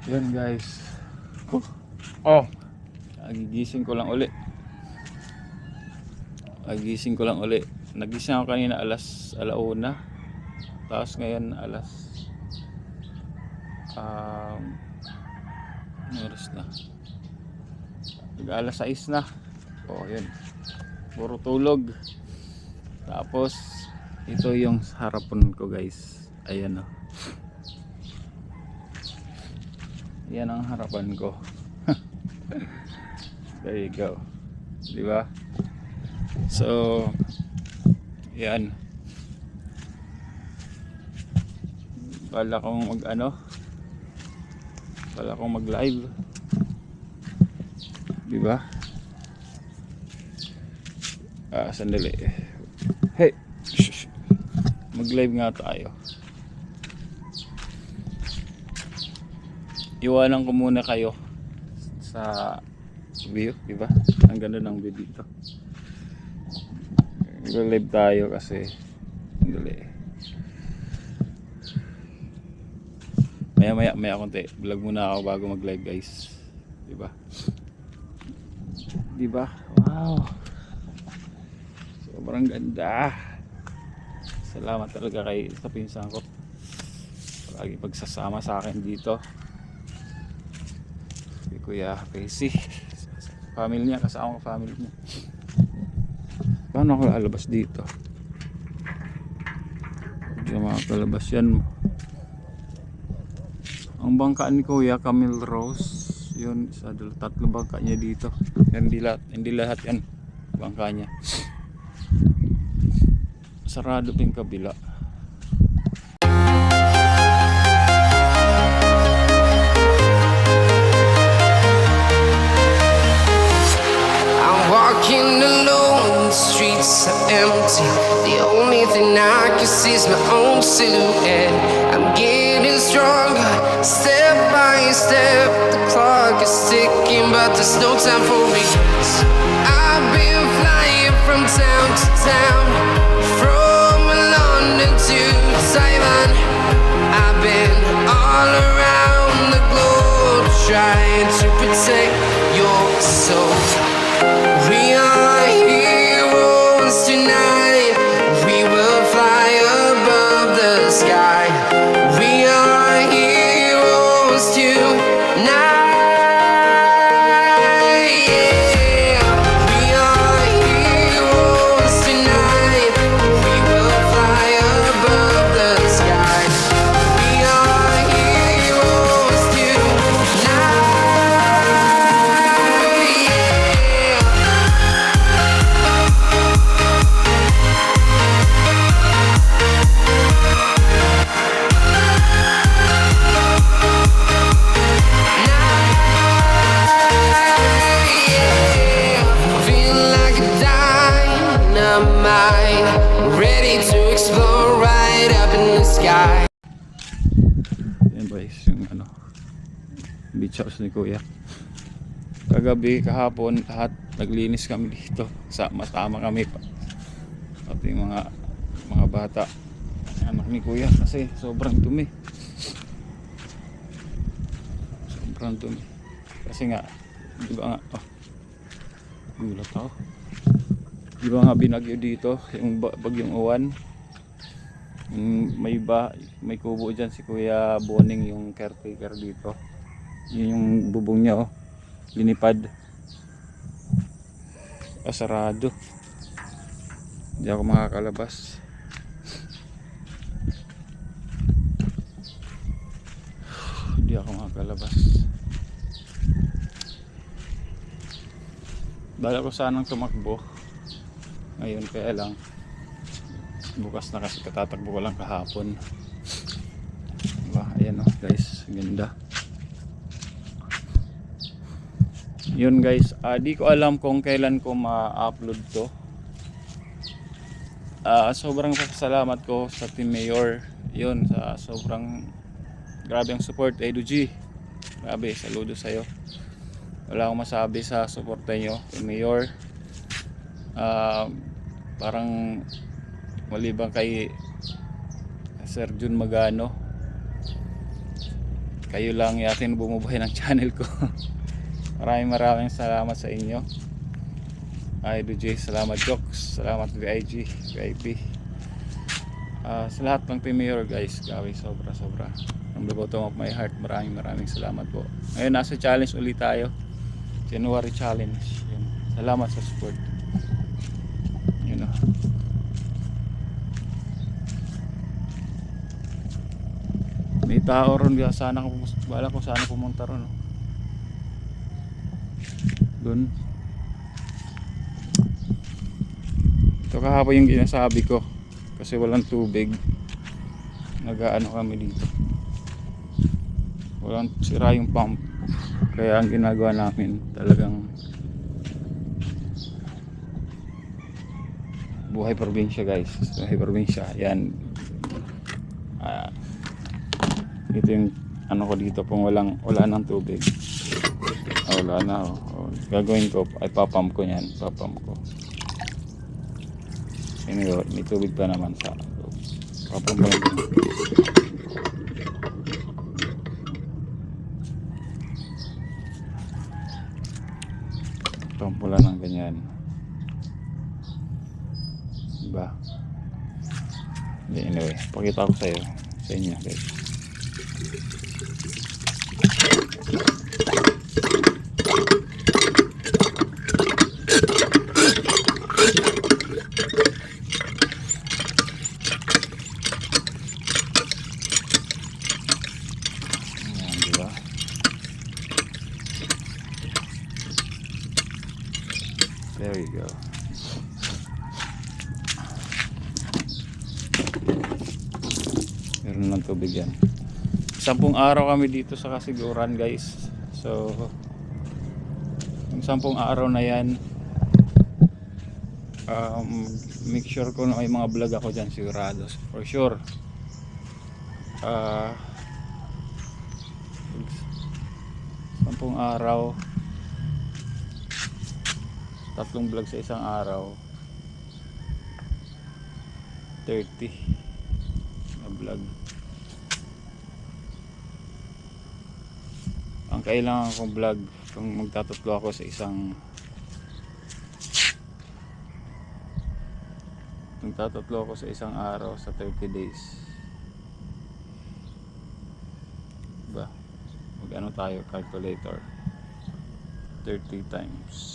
Yan guys. Oh, nagigising ko lang uli. Nagising ako kanina alauna. Tapos ngayon ano oras na? Alas 6 na. Oh, yun. Puro tulog. Tapos ito yung harapan ko guys. Ayan oh. Yan ang harapan ko. There you go. Diba? So yan. Bala kong mag live. Diba? Sandali. Hey, mag live nga tayo. Iwanan ko muna kayo sa view, diba? Ang ganda ng view dito. Mag-live tayo kasi sandali. Maya konti. Vlog muna ako bago mag-live guys. Diba? Diba? Wow. Sobrang ganda. Salamat talaga sa pinsan ko. Palagi pagsasama sa akin dito. Si Kuya Casey. Family niya, kasama ko family niya. Paano ako lalabas dito? Hindi makakalabas yan. Ang bangka ni Kuya Camille Rose, yun, tatlo bangka niya dito. Hindi lahat yan bangka niya. Sarado pa yung kabila. I'm walking alone, the streets are empty. The only thing I can see is my own silhouette. I'm getting stronger, step by step. The clock is ticking, but there's no time for me. I've been flying from town to town, from London to Taiwan. I've been all around the globe, trying to protect your soul. We are heroes tonight. We will fly above the sky. We are heroes tonight. Yeah. We are heroes tonight. We will fly above the sky. We are heroes tonight. Yeah. Feel like a dynamite, ready to explode right up in the sky. Yan guys, yung beach house ni Kuya. Kagabi, kahapon, lahat naglinis kami dito. Masama kami pa. Pati mga bata, anak ni Kuya, kasi sobrang dumi. Kasi nga, di ba nga, gulat ako. Di ba nga binagyo dito, yung bagyong uwan. May kubo dyan si Kuya Boning, yung caretaker dito. Yun yung bubong niya, linipad. Sarado. Hindi ako makakalabas. Bala ko sanang tumakbo ngayon, kaya lang bukas na kasi katatakbo ko lang kahapon. Diba? Ayan guys, ganda. Yun guys, di ko alam kung kailan ko ma-upload to. Sobrang pasalamat ko sa Team Mayor. Yun, sa sobrang grabe ang support. Edu G, grabe, saludo sa'yo. Wala akong masabi sa suporta nyo, Team Mayor. Parang maliban kay Sir Jun Magano, kayo lang yatin bumubuhay ng channel ko. Maraming salamat sa inyo. Idol J, salamat Jokes, salamat VIG, VIP. Sa lahat ng Team Mayor guys, grabe, sobra from the bottom of my heart, maraming salamat po. Ngayon nasa challenge ulit tayo, January challenge. Yun. Salamat sa support. Yun know. May tao ron, sana ko sana pumunta ron, no? Doon. Ito kahapon yung ginasabi ko, kasi walang tubig, nag-aano kami dito, walang, sira yung pump, kaya ang ginagawa namin talagang buhay probinsya guys, buhay probinsya. Yan, ito yung ano ko dito, kung wala ng tubig, wala na, gagawin ko ay papump ko yan, papump ko. Anyway, may tubig pa naman sa loob. Papump ko yan. Pump mo lang ng ganyan, diba? Anyway, pakita ko sa inyo guys. There you go. Meron ng tubig yan. 10 araw kami dito sa Kasiguran guys. So yung 10 araw na yan, make sure ko na may mga vlog ako dyan sigurados. For sure. 10 araw, 3 vlog sa isang araw, 30 na vlog. Ang kailangan kong vlog kung magtatatlo ako sa isang araw sa 30 days, diba? Mag ano tayo, calculator, 30 times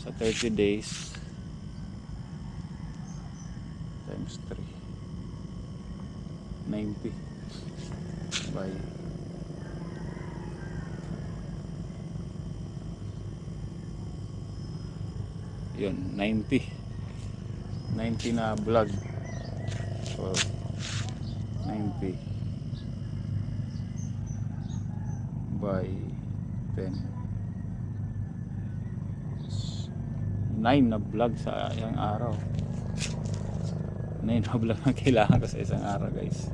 sa 30 days times 3, 90 by yun, 90 na vlog. So 90 by 10, 9 na vlog sa isang araw. 9 na vlog ang kailangan ko sa isang araw guys.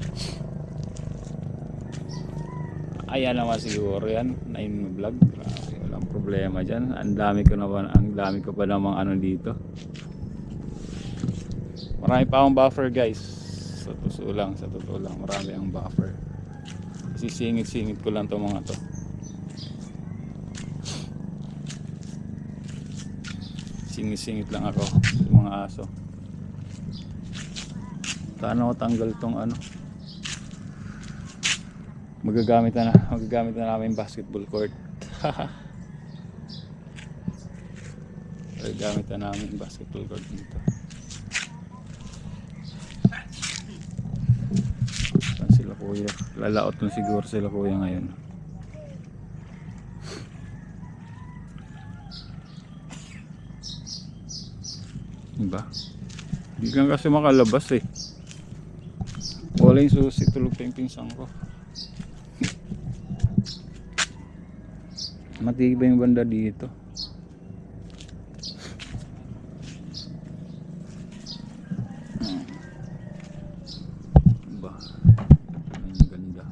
Ayan naman siguro yan, 9 na vlog. Grabe, walang problema dyan. Ang dami ko pa namang ano dito. Marami pa akong buffer guys. Sa totoo lang, marami ang buffer. Sisingit-singit ko lang to mga to. Singit lang ako sa mga aso. Paano ko tanggal tong ano? Magagamit na namin basketball court. Magagamit na namin basketball court dito. Saan sila kuya? Lalaot na siguro sila kuya ngayon. Diba? Hindi ka kasi makalabas eh. Wala yung susi, tulog pa yung pinsang ko. Matibay yung banda dito. Diba? Ang ganda.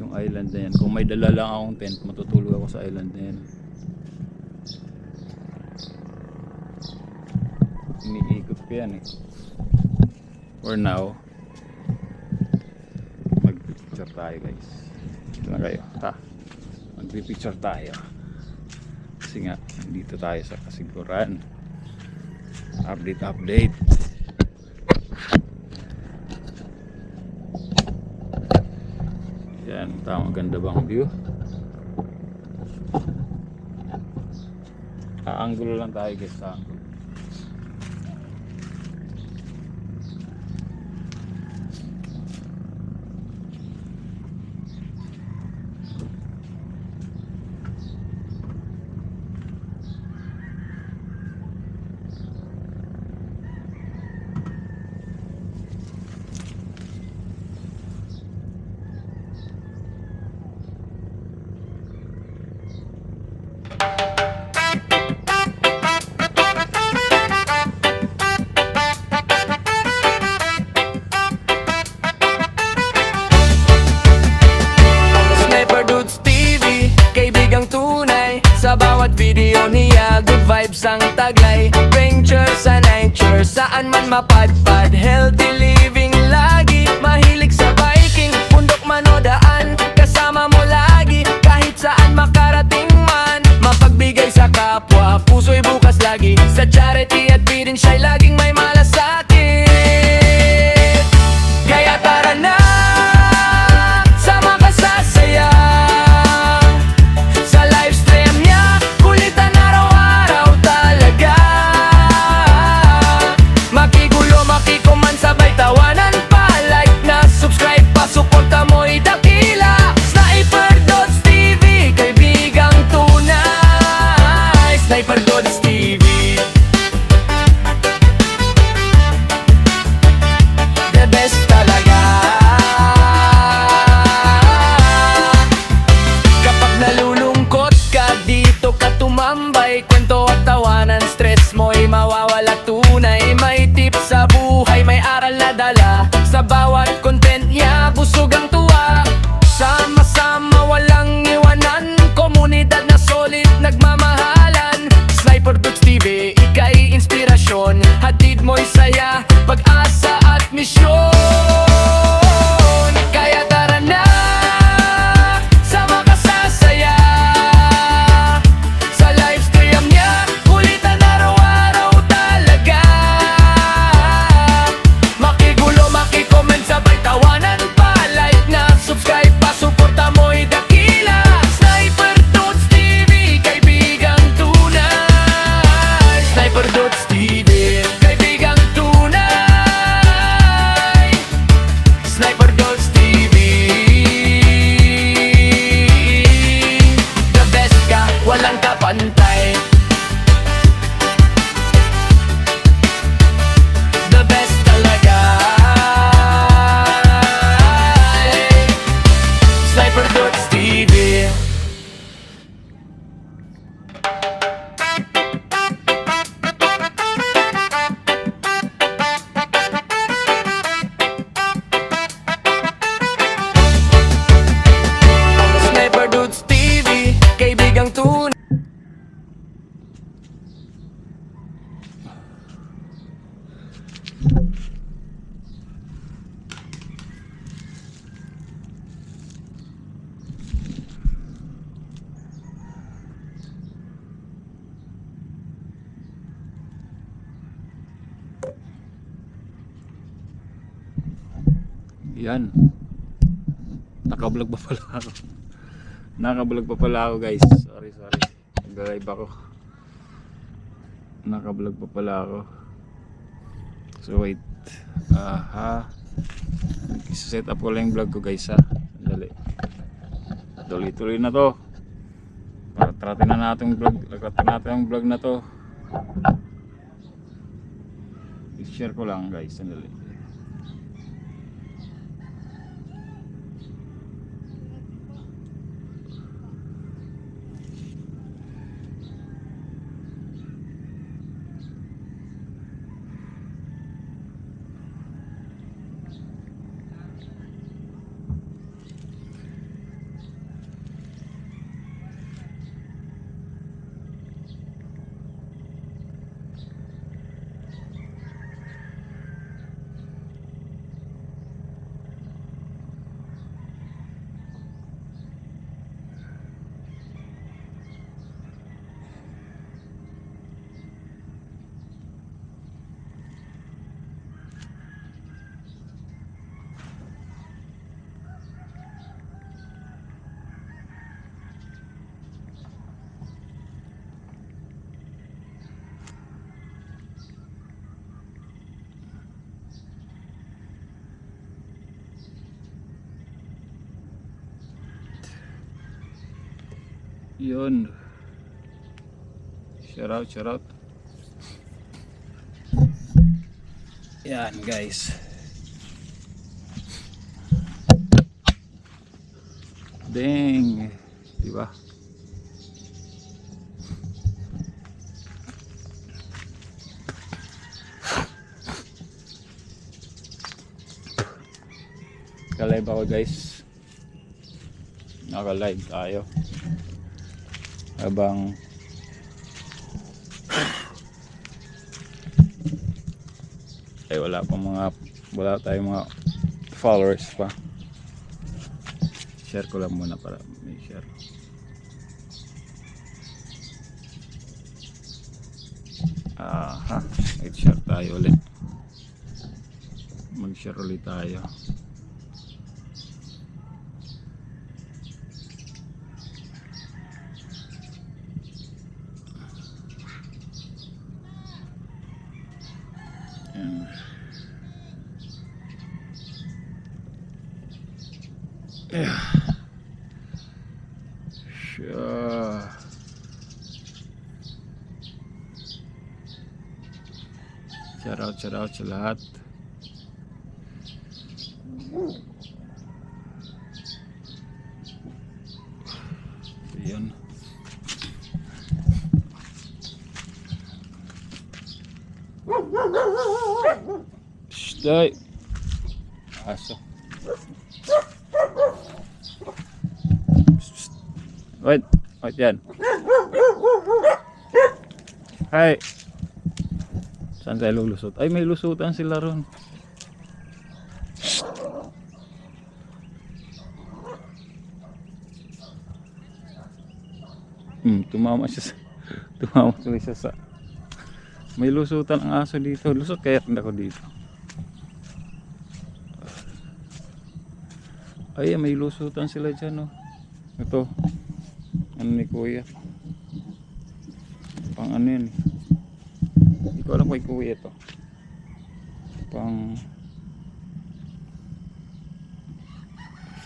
Yung island na yan. Kung may dala lang akong tent, matutulog ako sa island na yan. Iniikot ko yan eh. For now, picture tayo guys. Ito na kayo. Magpipicture tayo. Kasi nga, dito tayo sa kasiguran. Update. Yan, tama, ganda bang view? Angulo lang tayo guys, sa angulo. Sniper Dudes TV, kaibigang tunay. Sa bawat video niya, good vibes ang taglay. Venture sa nature, saan man mapadpad. Healthy living lagi, mahilig sa biking. Bundok man o daan, kasama mo lagi. Kahit saan makarating man, mapagbigay sa kapwa. Puso'y bukas lagi, sa charity at feeding siya'y laging may malasakit. Kaya tara na, sama ka sa saya. Sa livestream niya, kulitan araw-araw talaga. Makigulo, makikuman, sabay tawanan pa. Like na, subscribe pa, suporta mo'y dakila. Sniper Dudes TV, kaibigang tunay. Sniper Dudes TV, the best talaga. Kapag nalulungkot ka, dito ka tumambay. Kwento at tawanan, stress mo'y mawawala tunay. May tips sa buhay, may aral na dala. Sa bawat content niya, busog ang tuwa. Sama-sama, walang iwanan. Komunidad na solid, nagmamahalan. Sniper Dudes TV, ika'y inspirasyon. Hatid mo'y saya, pag-asa at misyon. Kaya tara na, sama ka sa saya. Sa livestream niya, kulitan araw-araw talaga. Makigulo, makikoment, sabay tawanan pa. Like na, subscribe pa, suporta mo'y dakila. Sniper Dudes TV, kaibigang tunay. Sniper Dudes TV, kaibigang tunay. Sniper Dudes TV, the best ka, walang kapantay. The best talaga. Sniper Dudes TV. Sniper Dudes TV, kaibigang tunay. Yan. Nakablog pa pala ako. Nakablog pa pala ako guys. Sorry. Nag-live ako. Nakablog pa pala ako. So wait. Set up ko lang yung vlog ko guys ha. Dali. Tuloy-tuloy na to. Para tratin na natin yung vlog. Tratin natin yung vlog na to. I-share ko lang guys. Sandali. Yun. Shout out, shout out. Yan guys. Dang. Diba? Naka-live ako guys. Naka-live tayo. Habang ay wala tayong mga followers pa. Share ko lang muna para may share. Aha, mag-share tayo ulit. Mag-share ulit tayo. Ayan. Sure. Shout out sa lahat. Ayan. Shh, aso. Wait yan. Hi. Saan tayo lulusot? Ay, may lusutan sila ron. Tumama tuloy siya sa may lusutan ang aso dito. Lusot kaya ako dito. Ay, may lusutan sila dyan, oh. Ito ano ni kuya, pang ano yun, hindi ko alam kay kuya ito, pang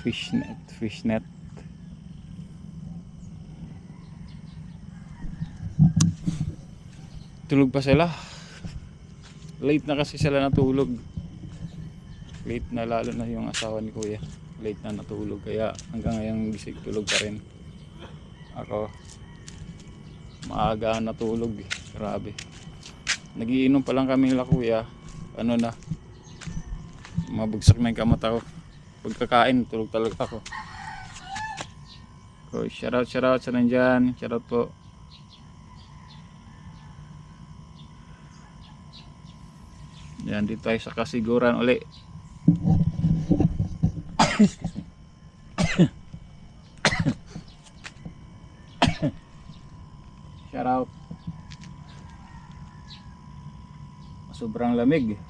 fishnet. Tulog pa sila, late na kasi sila natulog, late na, lalo na yung asawa ni kuya, late na natulog, kaya hanggang ngayon gising, tulog pa rin. Ako maaga natulog eh. Grabe, nagiinom pa lang kami nila kuya, ano na, mabugsak na yung kamata ko. Pagkakain tulog talaga ako. So, shout out sa nandyan, shout out po. Yan, dito tayo sa Kasiguran uli. Shout out. Sobrang lamig.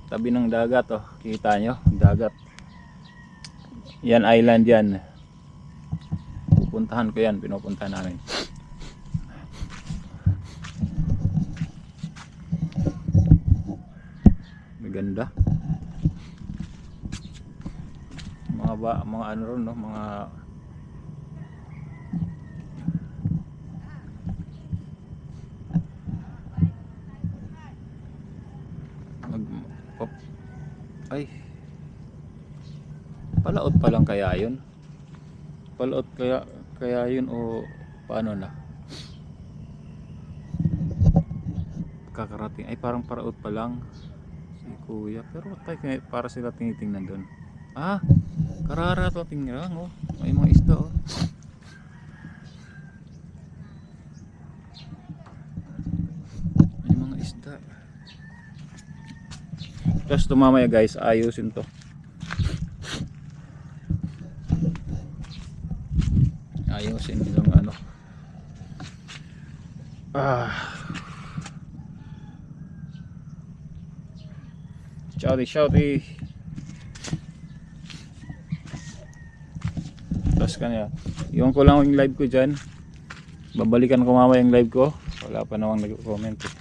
Tabi ng dagat, oh. Kita nyo, dagat. Yan island yan. Pupuntahan ko yan, pinupuntahan namin. Maganda. Mga ano ron, no, mga ay, palaot pa lang kaya yun? Palaot kaya yun o paano na? Kakarating, ay parang paraot pa lang si kuya, pero tayo para sila tinitingnan doon. Ah, kararating lang, oh. May mga isda, oh. May mga isda. Tapos mamaya guys, ayusin to. Ayusin yung ano. Shouty. Tapos kanya, iwan ko lang yung live ko dyan. Babalikan ko mamaya yung live ko. Wala pa namang nag-comment eh.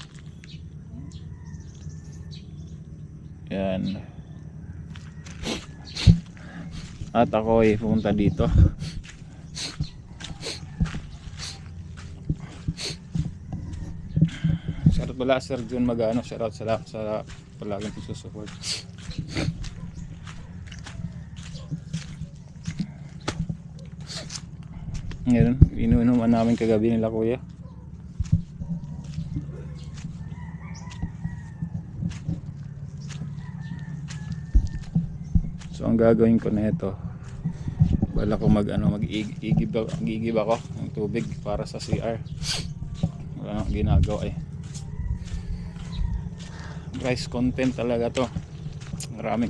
Yan. At ako ay pumunta dito bala Sir Jun Magano, shoutout sa palaging pagsusupport. Ngayon, inuunuman namin kagabi nila kuya. So ang gagawin ko na ito, bala ko mag-igib ako ng tubig para sa CR. Wala nang ginagawa eh. Guys, content talaga to. Maraming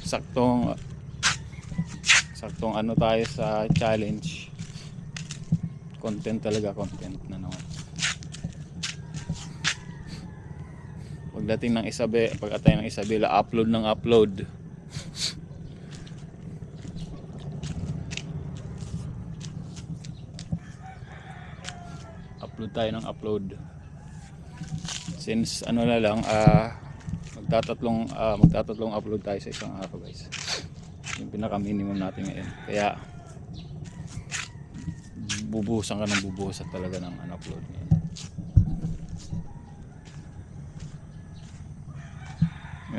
saktong ano tayo sa challenge. Content talaga, content na naman. Pagdating ng pag-atay ng Isabela, upload ng upload. Upload tayo ng upload. Since ano na lang, magtatatlong upload tayo sa isang araw guys. Yung pinaka minimum natin ngayon. Kaya bubuhusan ka ng bubuhusan talaga ng upload ngayon.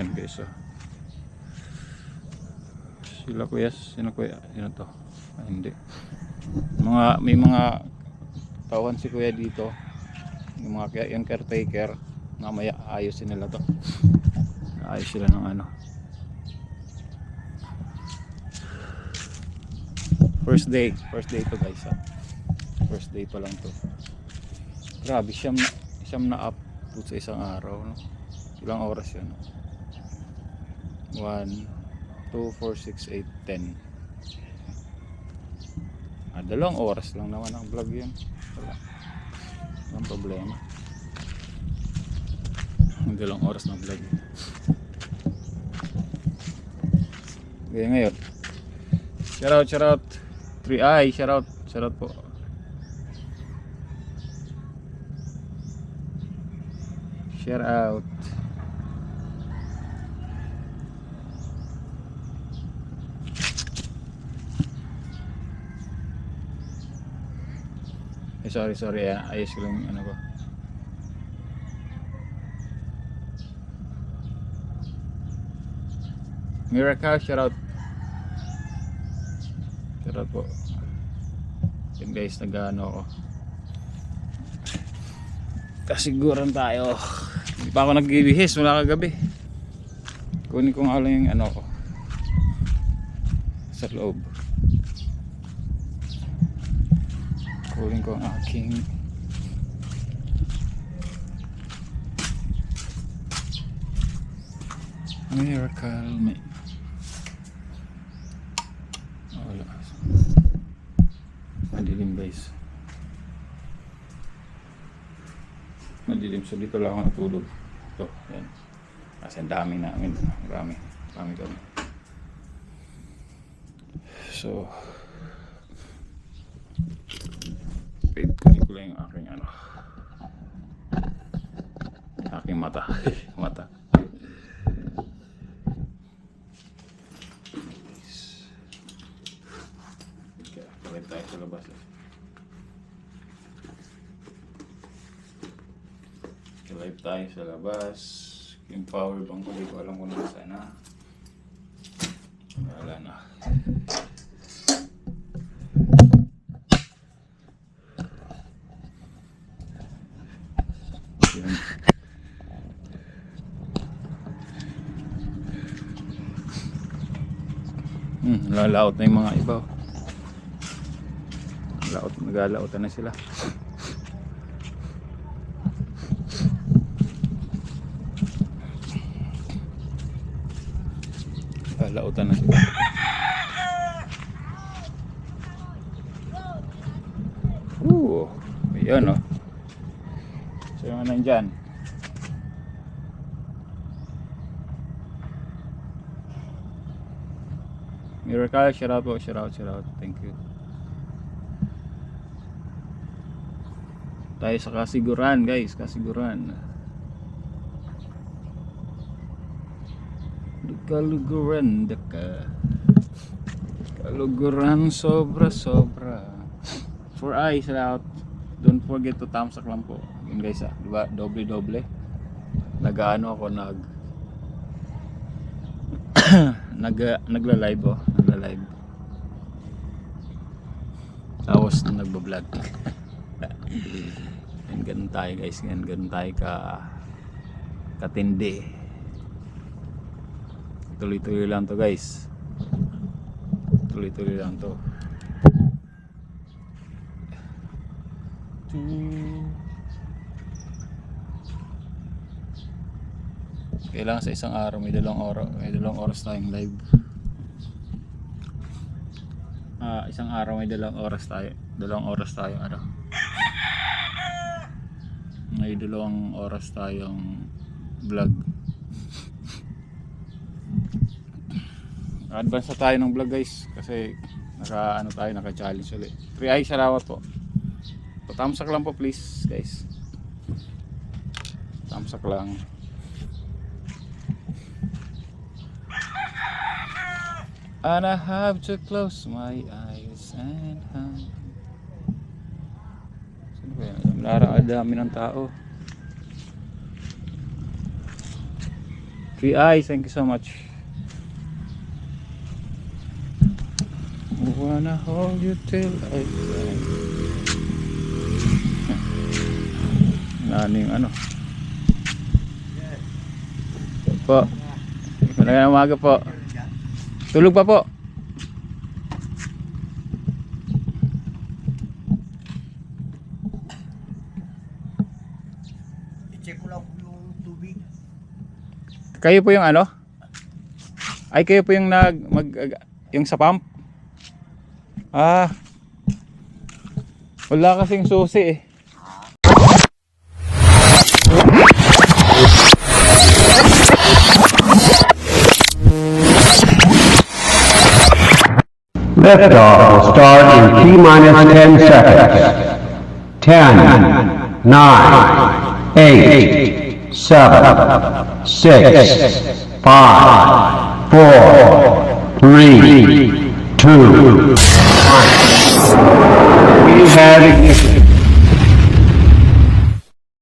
Yan guys, sino to? Hindi. May mga tawan si kuya dito. Yung caretaker, mamaya ayusin nila to. Ayos sila ng first day to guys. First day pa lang to. Grabe, siyam na upload sa isang araw, no? Ilang oras yun? 1, 2, 4, 6, 8, 10. 2 oras lang naman ang vlog yun. Walang problema. 2 oras ng vlog. Okay, ngayon, shoutout 3i, shoutout po. Share out. Sorry, ayos ko lang ko. Miracle, shoutout po. Yun guys, nag-ano ako. Kasiguran tayo. Hindi pa ako nagbibihis mula kagabi. Kunin ko nga lang yung ko sa loob. Kunin ko ang aking Miracle Me. Wala. Madilim guys. Madilim, so dito lang ako natulog. Ito, yan. Kasi ang dami namin. Marami kami. So wait, kunin ko lang yung aking aking mata. Live tayo sa labas. Live tayo sa labas. Yung power bank ko, di ko alam kung nasa na. Wala na. Lalaot na yung mga iba. Nagalaotan na sila. Nagalaotan na sila. Ayan o. So yung nandyan. Miracle, shoutout po, shoutout. Thank you. Tayo sa Kasiguran guys, Kasiguran. Kaluguran Kaluguran sobra. 4i, shoutout. Don't forget to thumbs up lang po. Yun guys, diba? Doble. nag-ano ako nagla-live oh, nagla-live. Tapos nagba-vlog. And ganun tayo guys, ganun tayo katindi. Tuloy-tuloy lang to guys. Tuloy-tuloy lang to. Kailangan sa isang araw may dalawang oras tayong live. Isang araw may dalawang oras tayo ano. May 2 oras tayong vlog. Advance na tayo ng vlog guys kasi naka-challenge ulit. 3 ay salamat po. Thumbs up lang po please guys. Thumbs up lang. And I have to close my eyes and sino ba yan? Larang dami ng tao. 3 eyes, thank you so much. Wanna hold you till I die. Ano yung ano? Po. Magandang umaga po. Tulog pa po. I-check ko lang yung tubig. Kayo po yung ano? Ay kayo po yung yung sa pump? Wala kasing susi eh. Liftoff will start in T-minus 10 seconds. 10, 9, 8, 7, 6, 5, 4, 3, 2, 1. We have ignition.